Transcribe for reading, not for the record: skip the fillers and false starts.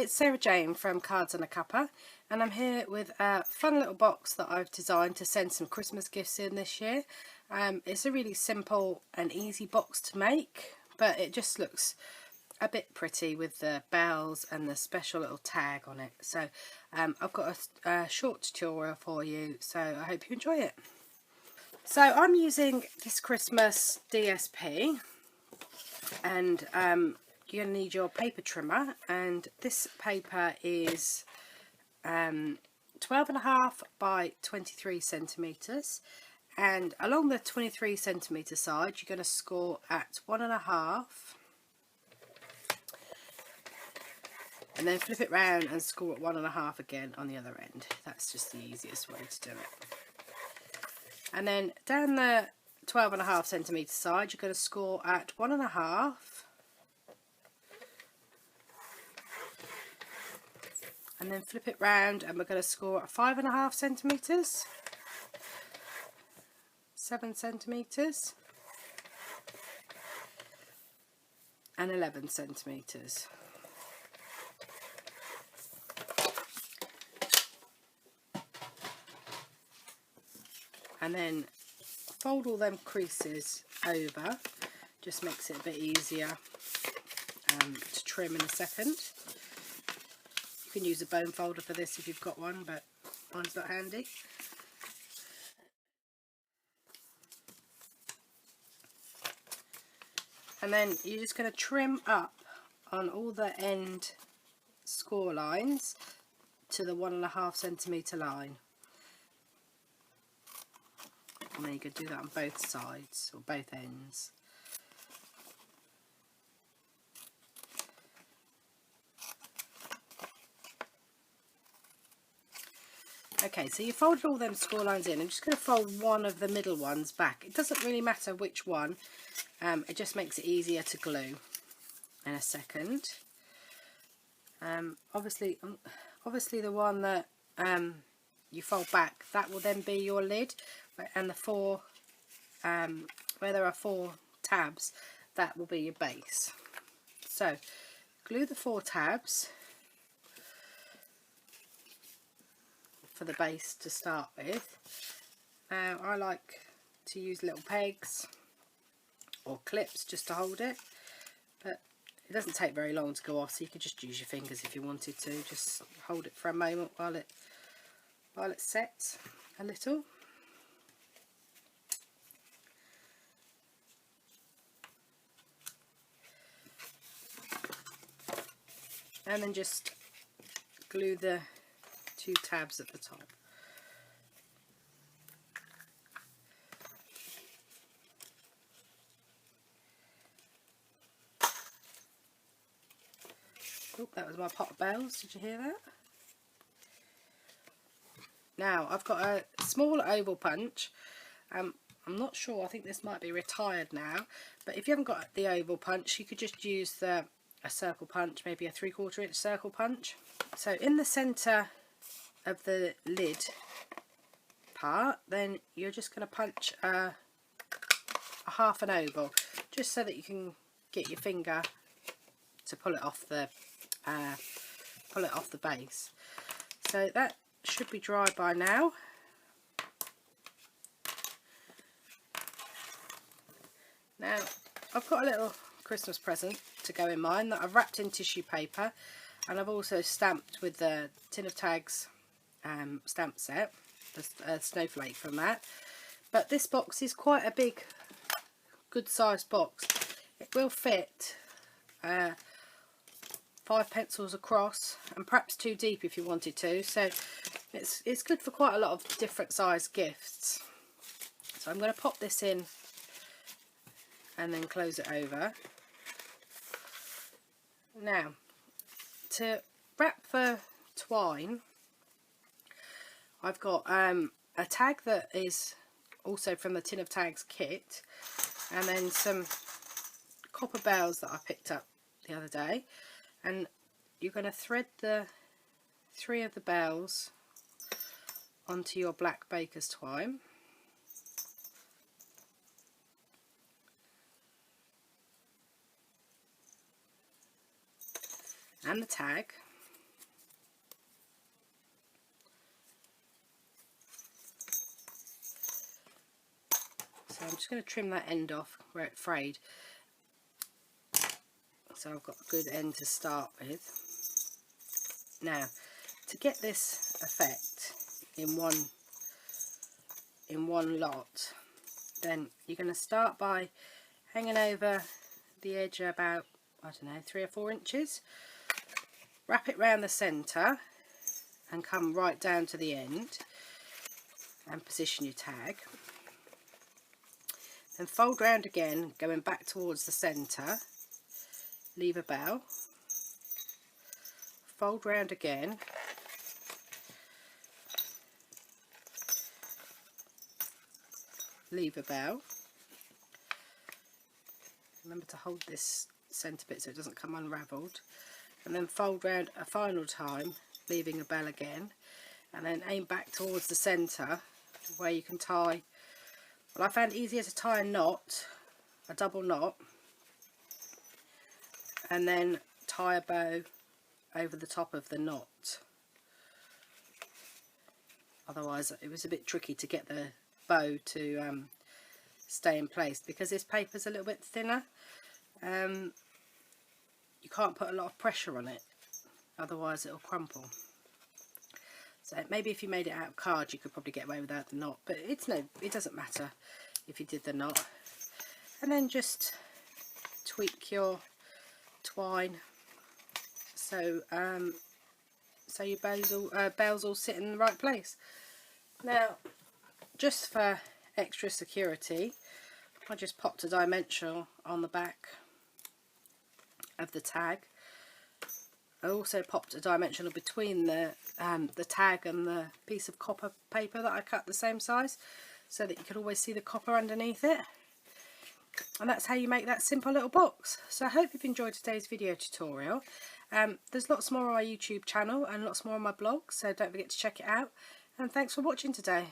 it's Sarah Jane from Cards and a Cuppa, and I'm here with a fun little box that I've designed to send some Christmas gifts in this year. It's a really simple and easy box to make, but it just looks a bit pretty with the bells and the special little tag on it. So I've got a short tutorial for you, so I hope you enjoy it. So I'm using this Christmas DSP, and you're going to need your paper trimmer, and this paper is 12.5 by 23 centimetres, and along the 23 centimetre side you're going to score at 1.5, and then flip it round and score at 1.5 again on the other end. That's just the easiest way to do it. And then down the 12.5 centimetre side you're going to score at 1.5, and then flip it round and we're going to score at 5.5 centimetres, 7 centimetres and 11 centimetres. And then fold all them creases over, just makes it a bit easier to trim in a second. You can use a bone folder for this if you've got one, but mine's not handy. And then you're just going to trim up on all the end score lines to the 1.5 centimetre line. And then you could do that on both sides or both ends. Okay, so you folded all them score lines in. I'm just going to fold one of the middle ones back. It doesn't really matter which one, it just makes it easier to glue in a second. Obviously the one that you fold back, that will then be your lid, and the four, where there are 4 tabs, that will be your base. So glue the 4 tabs for the base to start with. Now I like to use little pegs or clips just to hold it, but it doesn't take very long to go off, so you could just use your fingers if you wanted to. Just hold it for a moment while it sets a little. And then just glue the 2 tabs at the top. Oh, that was my pot of bells. Did you hear that? Now I've got a small oval punch. I'm not sure, I think this might be retired now, but if you haven't got the oval punch you could just use a circle punch, maybe a 3/4 inch circle punch. So in the centre of the lid part, then you're just going to punch a half an oval, just so that you can get your finger to pull it off the base. So that should be dry by now. Now I've got a little Christmas present to go in mine that I've wrapped in tissue paper, and I've also stamped with the Tin of Tags stamp set, the snowflake from that. But this box is quite a big, good sized box. It will fit 5 pencils across, and perhaps 2 deep if you wanted to, so it's good for quite a lot of different sized gifts. So I'm going to pop this in and then close it over. Now, to wrap the twine, I've got a tag that is also from the Tin of Tags kit, and then some copper bells that I picked up the other day, and you're going to thread the 3 of the bells onto your black baker's twine. And the tag, So I'm just going to trim that end off where it frayed. So I've got a good end to start with. Now, to get this effect in one lot, then you're going to start by hanging over the edge about, I don't know, 3 or 4 inches. Wrap it round the centre and come right down to the end and position your tag. Then fold round again, going back towards the centre, leave a bell, fold round again, leave a bell. Remember to hold this centre bit so it doesn't come unravelled, and then fold round a final time, leaving a bell again, and then aim back towards the centre where you can tie. Well, I found it easier to tie a knot, a double knot, and then tie a bow over the top of the knot. Otherwise it was a bit tricky to get the bow to stay in place, because this paper's a little bit thinner. You can't put a lot of pressure on it, otherwise it'll crumple. So maybe if you made it out of card you could probably get away without the knot, but it doesn't matter if you did the knot. And then just tweak your twine so your bells all sit in the right place. Now, just for extra security, I just popped a dimensional on the back of the tag. I also popped a dimensional between the tag and the piece of copper paper that I cut the same size, so that you could always see the copper underneath it. And that's how you make that simple little box. So I hope you've enjoyed today's video tutorial. There's lots more on my YouTube channel and lots more on my blog, so don't forget to check it out. And thanks for watching today.